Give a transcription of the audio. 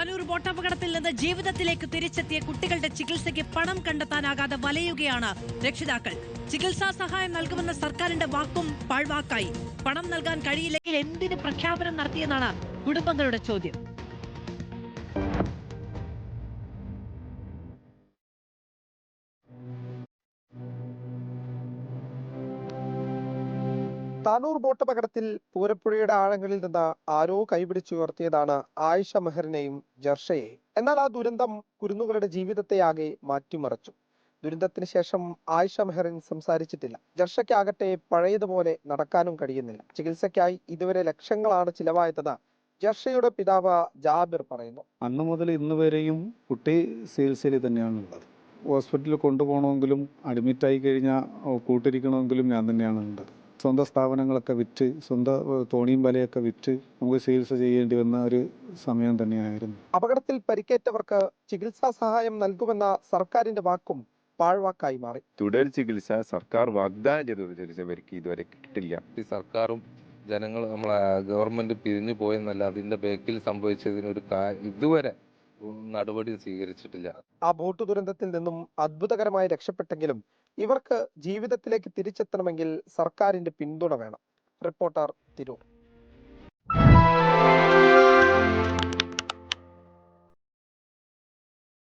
താനൂർ ബോട്ടപകടത്തിൽ നിന്ന് ജീവിതത്തിലേക്ക് തിരിച്ചെത്തിയ കുട്ടികളുടെ ചികിത്സയ്ക്ക് പണം കണ്ടെത്താനാകാതെ വലയുകയാണ് രക്ഷിതാക്കൾ. ചികിത്സാ സഹായം നൽകുമെന്ന സർക്കാരിന്റെ വാക്കും പാഴ്വാക്കായി. പണം നൽകാൻ കഴിയില്ലെങ്കിൽ എന്തിന് പ്രഖ്യാപനം നടത്തിയെന്നാണ് കുടുംബങ്ങളുടെ ചോദ്യം. താനൂർ ബോട്ടപകടത്തിൽ പൂരപ്പുഴയുടെ ആഴങ്ങളിൽ നിന്ന് ആരോ കൈപിടിച്ചുയർത്തിയതാണ് ആയിഷ മെഹറിനെയും ജർഷയെയും. എന്നാൽ ആ ദുരന്തം കുരുന്നുകളുടെ ജീവിതത്തെയാകെ മാറ്റിമറിച്ചു. ദുരന്തത്തിന് ശേഷം ആയിഷ മെഹറിൻ സംസാരിച്ചിട്ടില്ല. ജർഷയ്ക്കാകട്ടെ പഴയതുപോലെ നടക്കാനും കഴിയുന്നില്ല. ചികിത്സയ്ക്കായി ഇതുവരെ ലക്ഷങ്ങളാണ് ചിലവായതെന്ന് ജർഷയുടെ പിതാവ് ജാബിർ പറയുന്നു. അന്ന് മുതൽ ഇന്ന് വരെയും കുട്ടി ചികിത്സയിൽ തന്നെയാണുള്ളത്. ഹോസ്പിറ്റലിൽ കൊണ്ടുപോകണമെങ്കിലും അഡ്മിറ്റായി കഴിഞ്ഞാൽ കൂട്ടിരിക്കണമെങ്കിലും ഞാൻ തന്നെയാണ് ഉള്ളത്. സ്വന്തം സ്ഥാപനങ്ങളൊക്കെ വിറ്റ്, സ്വന്തം തോണിയും വലയൊക്കെ വിറ്റ് നമുക്ക് ചികിത്സ ചെയ്യേണ്ടി വന്ന ഒരു സമയം തന്നെയായിരുന്നു. അപകടത്തിൽ പരിക്കേറ്റവർക്ക് ചികിത്സാ സഹായം നൽകുമെന്ന സർക്കാരിന്റെ വാക്കും പാഴ്വാക്കായി മാറി. തുടർ ചികിത്സ സർക്കാർ വാഗ്ദാനം ചെയ്ത ചികിത്സ ഇതുവരെ കിട്ടില്ല. സർക്കാരും ജനങ്ങളും നമ്മളെ ഗവൺമെന്റ് പിരിഞ്ഞു പോയെന്നല്ല, അതിന്റെ ബേക്കിൽ സംഭവിച്ചതിനൊരു ഇതുവരെ നടപടി സ്വീകരിച്ചിട്ടില്ല. ആ ബോട്ട് ദുരന്തത്തിൽ നിന്നും അത്ഭുതകരമായി രക്ഷപ്പെട്ടെങ്കിലും ഇവർക്ക് ജീവിതത്തിലേക്ക് തിരിച്ചെത്തണമെങ്കിൽ സർക്കാരിന്റെ പിന്തുണ വേണം. റിപ്പോർട്ടർ, തിരൂർ.